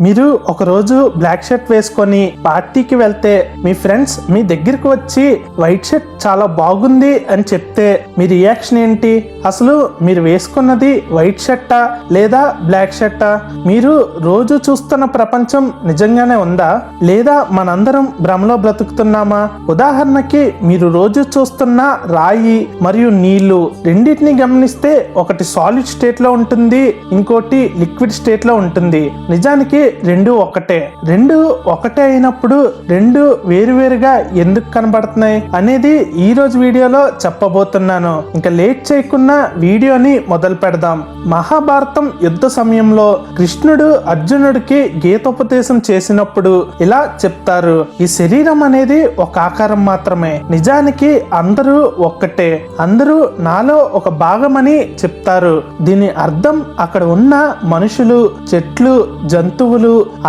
మీరు ఒకరోజు black shirt వేసుకొని పార్టీకి వెళ్తే మీ ఫ్రెండ్స్ మీ దగ్గరికి వచ్చి వైట్ షర్ట్ చాలా బాగుంది అని చెప్తే మీ రియాక్షన్ ఏంటి? అసలు మీరు వేసుకున్నది వైట్ షర్టా లేదా బ్లాక్ షర్టా? మీరు రోజు చూస్తున్న ప్రపంచం నిజంగానే ఉందా లేదా మనందరం భ్రమలో బ్రతుకుతున్నామా? ఉదాహరణకి మీరు రోజు చూస్తున్న రాయి మరియు నీళ్లు రెండింటిని గమనిస్తే ఒకటి సాలిడ్ స్టేట్ లో ఉంటుంది, ఇంకోటి లిక్విడ్ స్టేట్ లో ఉంటుంది. నిజానికి రెండు ఒకటే అయినప్పుడు రెండు వేరువేరుగా ఎందుకు కనబడుతున్నాయి అనేది ఈ రోజు వీడియోలో చెప్పబోతున్నాను. ఇంకా లేట్ చేయకుండా వీడియోని మొదలు పెడదాం. మహాభారతం యుద్ధ సమయంలో కృష్ణుడు అర్జునుడికి గీతోపదేశం చేసినప్పుడు ఇలా చెప్తారు, ఈ శరీరం అనేది ఒక ఆకారం మాత్రమే, నిజానికి అందరూ ఒక్కటే, అందరూ నాలో ఒక భాగమని చెప్తారు. దీని అర్థం అక్కడ ఉన్న మనుషులు, చెట్లు, జంతువులు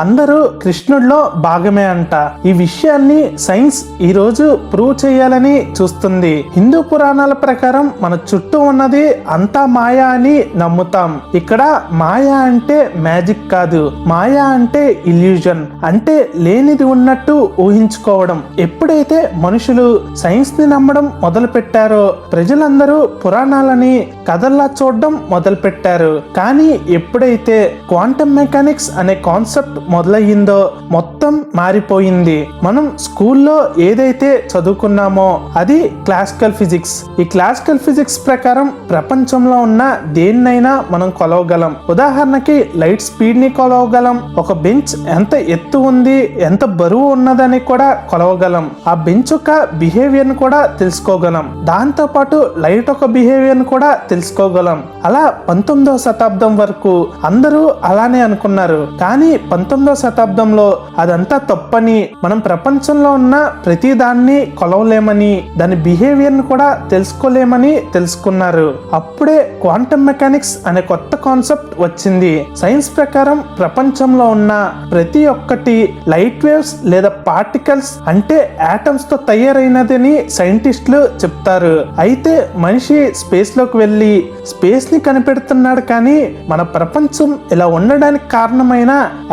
అందరూ కృష్ణుడిలో భాగమే అంట. ఈ విషయాన్ని సైన్స్ ఈ రోజు ప్రూవ్ చేయాలని చూస్తుంది. హిందూ పురాణాల ప్రకారం మన చుట్టూ ఉన్నది అంతా మాయా అని నమ్ముతాం. ఇక్కడ మాయా అంటే మ్యాజిక్ కాదు, మాయా అంటే ఇల్యూజన్, అంటే లేనిది ఉన్నట్టు ఊహించుకోవడం. ఎప్పుడైతే మనుషులు సైన్స్ ని నమ్మడం మొదలు పెట్టారో ప్రజలందరూ పురాణాలని కథల్లా చూడడం మొదలు పెట్టారు. కానీ ఎప్పుడైతే క్వాంటమ్ మెకానిక్స్ అనే కాన్సెప్ట్ మొదలయ్యిందో మొత్తం మారిపోయింది. మనం స్కూల్లో ఏదైతే చదువుకున్నామో అది క్లాసికల్ ఫిజిక్స్. ఈ క్లాసికల్ ఫిజిక్స్ ప్రకారం ప్రపంచంలో ఉన్న దేన్నైనా మనం కొలవగలం. ఉదాహరణకి లైట్ స్పీడ్ ని కొలవగలం, ఒక బెంచ్ ఎంత ఎత్తు ఉంది, ఎంత బరువు ఉన్నదని కూడా కొలవగలం, ఆ బెంచ్ యొక్క బిహేవియర్ ని కూడా తెలుసుకోగలం, దాంతో పాటు లైట్ ఒక బిహేవియర్ ని కూడా తెలుసుకోగలం. అలా 19వ శతాబ్దం వరకు అందరూ అలానే అనుకున్నారు. కానీ 19వ శతాబ్దంలో అదంతా తప్పని, మనం ప్రపంచంలో ఉన్న ప్రతి దాన్ని కొలవలేమని, దాని బిహేవియర్ ని కూడా తెలుసుకోలేమని తెలుసుకున్నారు. అప్పుడే క్వాంటమ్ మెకానిక్స్ అనే కొత్త కాన్సెప్ట్ వచ్చింది. సైన్స్ ప్రకారం ప్రపంచంలో ఉన్న ప్రతి ఒక్కటి లైట్ వేవ్స్ లేదా పార్టికల్స్ అంటే ఆటమ్స్ తో తయారైనదని సైంటిస్టులు చెప్తారు. అయితే మనిషి స్పేస్ లోకి వెళ్ళి స్పేస్ ని కనిపెడుతున్నాడు, కానీ మన ప్రపంచం ఇలా ఉండడానికి కారణమైన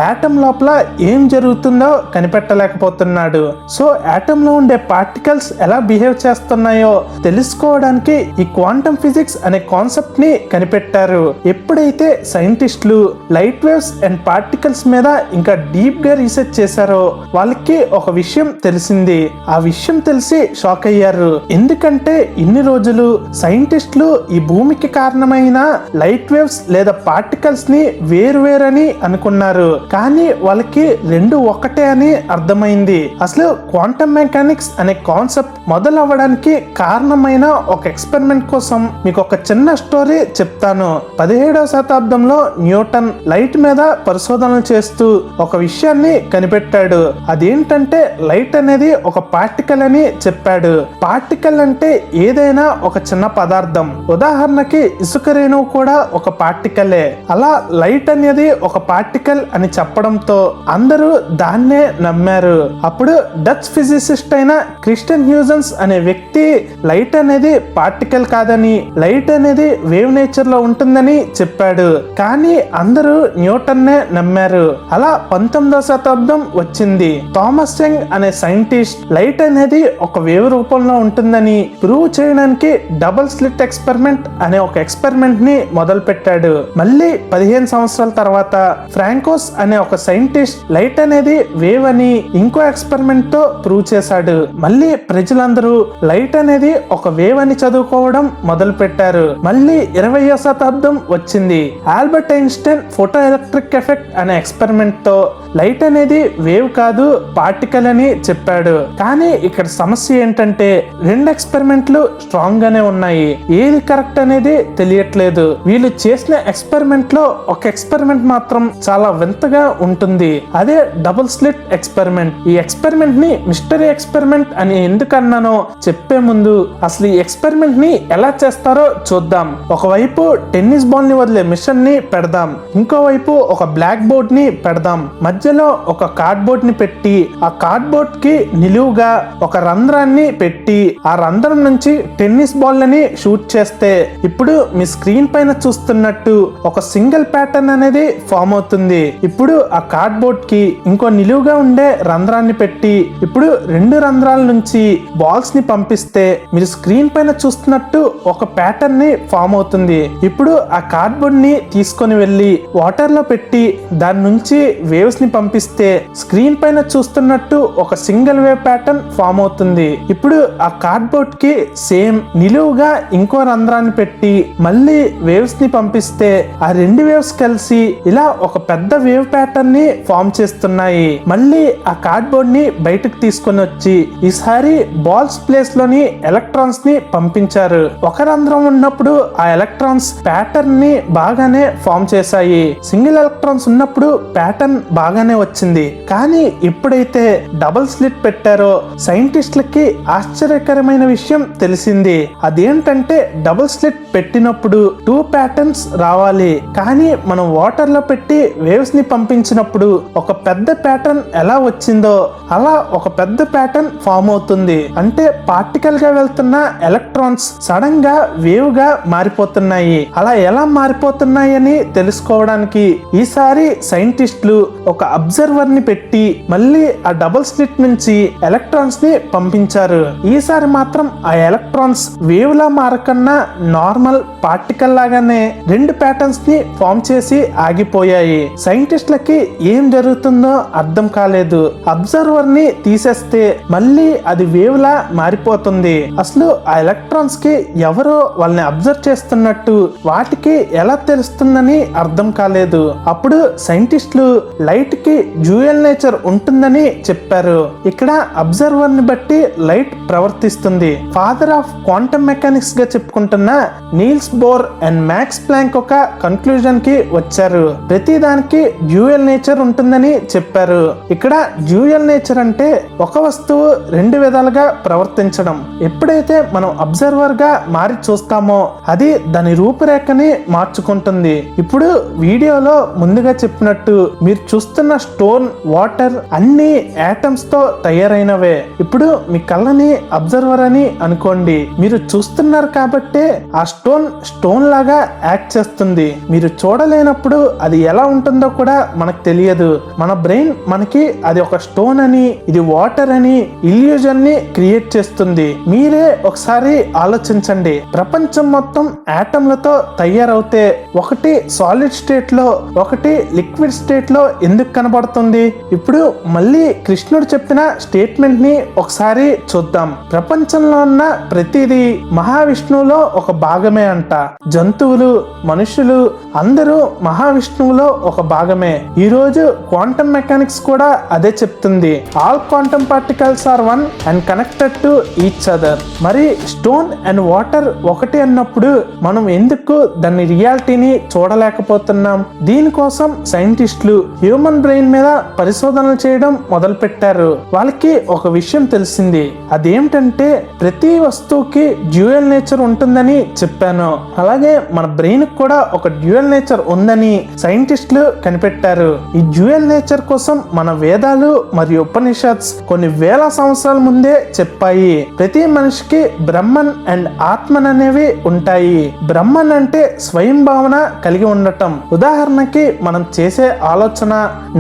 ఆటమ్ లోపల ఏం జరుగుతుందో కనిపెట్టలేకపోతున్నాడు. సో ఆటమ్ లో ఉండే పార్టికల్స్ ఎలా బిహేవ్ చేస్తున్నాయో తెలుసుకోవడానికి ఈ క్వాంటమ్ ఫిజిక్స్ అనే కాన్సెప్ట్ ని కనిపెట్టారు. ఎప్పుడైతే సైంటిస్టులు లైట్ వేవ్స్ అండ్ పార్టికల్స్ మీద ఇంకా డీప్ గా రీసెర్చ్ చేశారో వాళ్ళకి ఒక విషయం తెలిసింది. ఆ విషయం తెలిసి షాక్ అయ్యారు. ఎందుకంటే ఇన్ని రోజులు సైంటిస్టులు ఈ భూమికి కారణమైన లైట్ వేవ్స్ లేదా పార్టికల్స్ ని వేరువేరని అనుకున్నారు, కానీ వాళ్ళకి రెండు ఒకటే అని అర్థమైంది. అసలు క్వాంటమ్ మెకానిక్స్ అనే కాన్సెప్ట్ మొదలవ్వడానికి కారణమైన ఒక ఎక్స్పెరిమెంట్ కోసం మీకు ఒక చిన్న స్టోరీ చెప్తాను. 17వ శతాబ్దంలో న్యూటన్ లైట్ మీద పరిశోధనలు చేస్తూ ఒక విషయాన్ని కనిపెట్టాడు. అదేంటంటే లైట్ అనేది ఒక పార్టికల్ అని చెప్పాడు. పార్టికల్ అంటే ఏదైనా ఒక చిన్న పదార్థం. ఉదాహరణకి ఇసుక రేణువు కూడా ఒక పార్టికలే. అలా లైట్ అనేది ఒక పార్టికల్ అని చెప్పడంతో అందరూ దాన్నే నమ్మారు. అప్పుడు డచ్ ఫిజిసిస్ట్ అయిన క్రిస్టియన్ హ్యూజన్స్ అనే వ్యక్తి లైట్ అనేది పార్టికల్ కాదని, లైట్ అనేది వేవ్ నేచర్ లో ఉంటుందని చెప్పాడు. కానీ అందరూ న్యూటన్ నే నమ్మారు. అలా 19వ శతాబ్దం వచ్చింది. థామస్ యంగ్ అనే సైంటిస్ట్ లైట్ అనేది ఒక వేవ్ రూపంలో ఉంటుందని ప్రూవ్ చేయడానికి డబుల్ స్లిట్ ఎక్స్పెరిమెంట్ అనే ఒక ఎక్స్పెరిమెంట్ ని మొదలు పెట్టాడు. మళ్ళీ 15 సంవత్సరాల తర్వాత ఫ్రాంకోస్ అనే ఒక సైంటిస్ట్ లైట్ అనేది వేవ్ అని ఇంకో ఎక్స్పెరిమెంట్ తో ప్రూవ్ చేశాడు. మళ్ళీ ప్రజలందరూ లైట్ అనేది ఒక వేవ్ అని చదువుకోవడం మొదలు పెట్టారు. మళ్ళీ 20వ శతాబ్దం వచ్చింది. Albert Einstein photo electric effect అనే ఎక్స్పెరిమెంట్ తో లైట్ అనేది వేవ్ కాదు పార్టికల్ అని చెప్పాడు. కానీ ఇక్కడ సమస్య ఏంటంటే రెండు ఎక్స్పెరిమెంట్లు స్ట్రాంగ్ గానే ఉన్నాయి, ఏది కరెక్ట్ అనేది తెలియట్లేదు. వీళ్ళు చేసిన ఎక్స్పెరిమెంట్ లో ఒక ఎక్స్పెరిమెంట్ మాత్రం చాలా వింతగా ఉంటుంది, అదే డబుల్ స్లిట్ ఎక్స్పెరిమెంట్. ఈ ఎక్స్పెరిమెంట్ ని మిస్టరీ ఎక్స్పెరిమెంట్ అని ఎందుకన్నానో చెప్పే ముందు అసలు ఈ ఎక్స్పెరిమెంట్ ని ఎలా చేస్తారో చూద్దాం. ఒకవైపు టెన్నిస్ బాల్ ని వదిలే మిషన్ ని పెడదాం, ఇంకోవైపు ఒక బ్లాక్ బోర్డ్ ని పెడదాం, మధ్యలో ఒక కార్డ్బోర్డ్ ని పెట్టి ఆ కార్డ్బోర్డ్ కి నిలువుగా ఒక రంధ్రాన్ని పెట్టి ఆ రంధ్రం నుంచి టెన్నిస్ బాల్ ని షూట్ చేస్తే ఇప్పుడు మీ స్క్రీన్ పైన చూస్తున్నట్టు ఒక సింగిల్ ప్యాటర్న్ అనేది ఫామ్ అవుతుంది. ఇప్పుడు ఆ కార్డ్బోర్డ్ కి ఇంకో నిలువుగా ఉండే రంధ్రాన్ని పెట్టి ఇప్పుడు 2 రంధ్రాల నుంచి బాల్స్ ని పంపిస్తే మీరు స్క్రీన్ పైన చూస్తున్నట్టు ఒక ప్యాటర్న్ ని ఫామ్ అవుతుంది. ఇప్పుడు ఆ కార్డ్బోర్డ్ ని తీసుకొని వెళ్ళి వాటర్ లో పెట్టి దాని నుంచి వేవ్స్ ని పంపిస్తే స్క్రీన్ పైన చూస్తున్నట్టు ఒక సింగిల్ వేవ్ ప్యాటర్న్ ఫామ్ అవుతుంది. ఇప్పుడు ఆ కార్డ్బోర్డ్ కి సేమ్ నిలువుగా ఇంకో రంధ్రాన్ని పెట్టి మళ్ళీ వేవ్స్ ని పంపిస్తే ఆ 2 వేవ్స్ కలిసి ఇలా ఒక పెద్ద వేవ్ ప్యాటర్న్ ని ఫామ్ చేస్తున్నాయి. మళ్ళీ ఆ కార్డ్బోర్డ్ ని బయటకు తీసుకొని వచ్చి ఈసారి బాల్స్ ప్లేస్ లోని ఎలక్ట్రాన్స్ ని పంపించారు. ఒక రంధ్రం ఉన్నప్పుడు ఆ ఎలక్ట్రాన్స్ ప్యాటర్న్ ని బాగానే ఫామ్ చేశాయి. సింగిల్ ఎలక్ట్రాన్స్ ఉన్నప్పుడు ప్యాటర్న్ బాగానే వచ్చింది. కానీ ఎప్పుడైతే డబుల్ స్లిట్ పెట్టారో సైంటిస్టులకి ఆశ్చర్యకరమైన విషయం తెలిసింది. అదేంటంటే డబుల్ స్లిట్ పెట్టినప్పుడు 2 ప్యాటర్న్స్ రావాలి, కానీ మనం వాటర్ లో పెట్టి వేవ్స్ ని పంపించినప్పుడు ఒక పెద్ద ప్యాటర్న్ ఎలా వచ్చిందో అలా ఒక పెద్ద ప్యాటర్న్ ఫామ్ అవుతుంది. అంటే పార్టికల్ గా వెళ్తున్న ఎలక్ట్రాన్స్ సడన్ గా వేవ్ గా మారిపోతున్నాయి. అలా ఎలా మారిపోతున్నాయి అని తెలుసుకోవడానికి ఈసారి సైంటిస్టులు ఒక అబ్జర్వర్ ని పెట్టి మళ్ళీ ఆ డబుల్ స్లిట్ నుంచి ఎలక్ట్రాన్స్ ని పంపించారు. ఈసారి మాత్రం ఆ ఎలక్ట్రాన్స్ వేవ్ లా మారకన్నా నార్మల్ పార్టికల్ లాగానే 2 ప్యాటర్న్స్ ని ఫామ్ చేసి ఆగిపోయాయి. సైంటిస్టులకి ఏం జరుగుతుందో అర్థం కాలేదు. అబ్జర్వర్ ని తీసేస్తే మళ్ళీ అది వేవ్ లా మారిపోతుంది. అసలు ఆ ఎలక్ట్రాన్స్ కి ఎవరో వాళ్ళని అబ్జర్వ్ చేస్తున్నట్టు వాటికి ఎలా తెలుస్తుందని అర్థం కాలేదు. అప్పుడు సైంటిస్టులు లైట్ కి డ్యూయల్ నేచర్ ఉంటుందని చెప్పారు. ఇక్కడ అబ్జర్వర్ ని బట్టి లైట్ ప్రవర్తిస్తుంది. ఫాదర్ ఆఫ్ క్వాంటమ్ మెకానిక్స్ గా చెప్పుకుంటున్న Niels Bohr and Max Planck ఒక కన్క్లూజన్ కి వచ్చారు. ప్రతి దానికి డ్యూయల్ నేచర్ ఉంటుందని చెప్పారు. ఇక్కడ డ్యూయల్ నేచర్ అంటే ఒక వస్తువు 2 విధాలుగా ప్రవర్తించడం. ఎప్పుడైతే మనం అబ్జర్వర్ గా మారి చూస్తామో అది దాని రూపురేఖని మార్చుకుంటుంది. ఇప్పుడు వీడియోలో ముందుగా చెప్పినట్టు మీరు చూస్తున్న స్టోన్, వాటర్ అన్ని యాటమ్స్ తో తయారైనవే. ఇప్పుడు మీ కళ్ళని అబ్జర్వర్ అని అనుకోండి. మీరు చూస్తున్నారు కాబట్టి ఆ స్టోన్ లాగా యాక్ట్ చేస్తుంది. మీరు చూడలేనప్పుడు అది ఎలా ఉంటుందో కూడా మనకు తెలియదు. మన బ్రెయిన్ మనకి అది ఒక స్టోన్ అని, ఇది వాటర్ అని ఇల్యూజన్ ని క్రియేట్ చేస్తుంది. మీరే ఒకసారి ఆలోచించండి. ప్రపంచం మొత్తం ఆటంలతో తయారవుతే ఒకటి సాలిడ్ స్టేట్ లో, ఒకటి లిక్విడ్ స్టేట్ లో ఎందుకు కనబడుతుంది? ఇప్పుడు మళ్ళీ కృష్ణుడు చెప్పిన స్టేట్మెంట్ ని ఒకసారి చూద్దాం. ప్రపంచంలో ఉన్న ప్రతిదీ మహావిష్ణువులో ఒక భాగమే అంట. జంతువులు, మనుషులు అందరూ మహావిష్ణువులో ఒక భాగమే. ఈ రోజు క్వాంటమ్ మెకానిక్స్ కూడా అదే చెప్తుంది. All quantum particles are one and connected to each other. మరి స్టోన్ అండ్ వాటర్ ఒకటి అన్నప్పుడు మనం ఎందుకు దాని రియాలిటీని చూడలేకపోతున్నాం? దీనికోసం సైంటిస్టులు హ్యూమన్ బ్రెయిన్ మీద పరిశోధనలు చేయడం మొదలు పెట్టారు. వాళ్ళకి ఒక విషయం తెలిసింది. అదేమిటంటే ప్రతి వస్తువుకి డ్యూయల్ నేచర్ ఉంటుందని చెప్పాను. అలాగే మన బ్రెయిన్ కూడా ఒక డ్యూయల్ నేచర్ ఉందని సైంటిస్టులు కనిపెట్టారు. ఈ డ్యూయల్ నేచర్ కోసం మన వేదాలు మరియు ఉపనిషత్స్ కొన్ని వేల సంవత్సరాల ముందే చెప్పాయి. ప్రతి మనిషికి బ్రహ్మన్ అండ్ ఆత్మన్ అనేవి ఉంటాయి. బ్రహ్మన్ అంటే స్వయం భావన కలిగి ఉండటం. ఉదాహరణకి మనం చేసే ఆలోచన,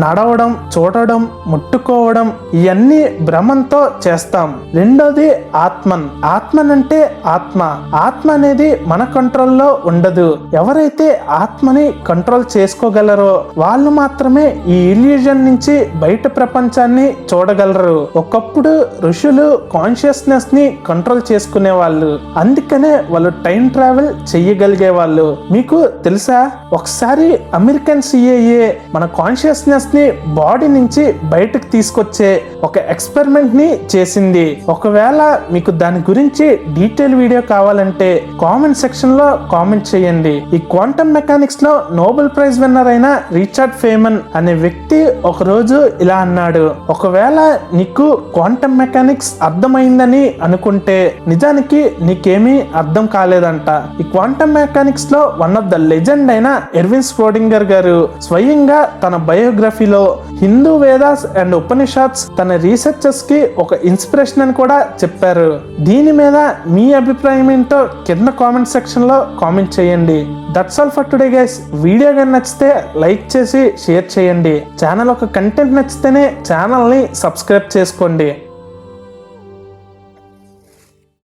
నడవడం, చూడడం, ముట్టుకోవడం ఇవన్నీ బ్రహ్మంతో చేస్తాం. రెండోది ఆత్మన్. ఆత్మన్ అంటే ఆత్మ. ఆత్మ అనేది మన కంట్రోల్లో ఉండదు. ఎవరైతే ఆత్మని కంట్రోల్ చేసుకోగలరో వాళ్ళు మాత్రమే ఈ ఇల్యూజన్ నుంచి బయట ప్రపంచాన్ని చూడగలరు. ఒకప్పుడు ఋషులు కాన్షియస్నెస్ ని కంట్రోల్ చేసుకునే వాళ్ళు. అందుకనే వాళ్ళు టైం ట్రావెల్ చెయ్యగలిగే వాళ్ళు. మీకు తెలుసా, ఒకసారి అమెరికన్ సిఐఏ మన కాన్షియస్నెస్ ని బాడీ నుంచి బయటకు తీసుకొచ్చే ఒక ఎక్స్పెరిమెంట్ ని చేసింది. ఒకవేళ మీకు దాని గురించి డీటెయిల్ వీడియో కావాలంటే కామెంట్ సెక్షన్ లో కామెంట్ చేయండి. ఈ క్వాంటమ్ మెకానిక్స్ లో నోబెల్ ప్రైజ్ విన్నర్ అయిన రిచర్డ్ ఫేమన్ అనే వ్యక్తి ఒక రోజు ఇలా అన్నాడు, ఒకవేళ నీకు క్వాంటమ్ మెకానిక్స్ అర్థమైందని అనుకుంటే నిజానికి నీకేమీ అర్థం కాలేదంట. ఈ క్వాంటమ్ మెకానిక్స్ లో వన్ ఆఫ్ ద లెజెండ్ అయిన ఎర్విన్ స్క్రోడింగర్ గారు స్వయంగా తన బయోగ్రఫీలో హిందూ వేదాస్ అండ్ ఉపనిషత్స్ తన రీసెర్చెస్ కి ఒక ఇన్స్పిరేషన్ అని కూడా చెప్పారు. దీని మీద మీ అభిప్రాయం ఏంటో కింద కామెంట్ సెక్షన్ లో కామెంట్ చేయండి. That's all for today guys. Video కానీ నచ్చితే లైక్ చేసి చేసి షేర్ చేయండి. ఛానల్ ఒక కంటెంట్ నచ్చితేనే ఛానల్ని సబ్స్క్రైబ్ చేసుకోండి.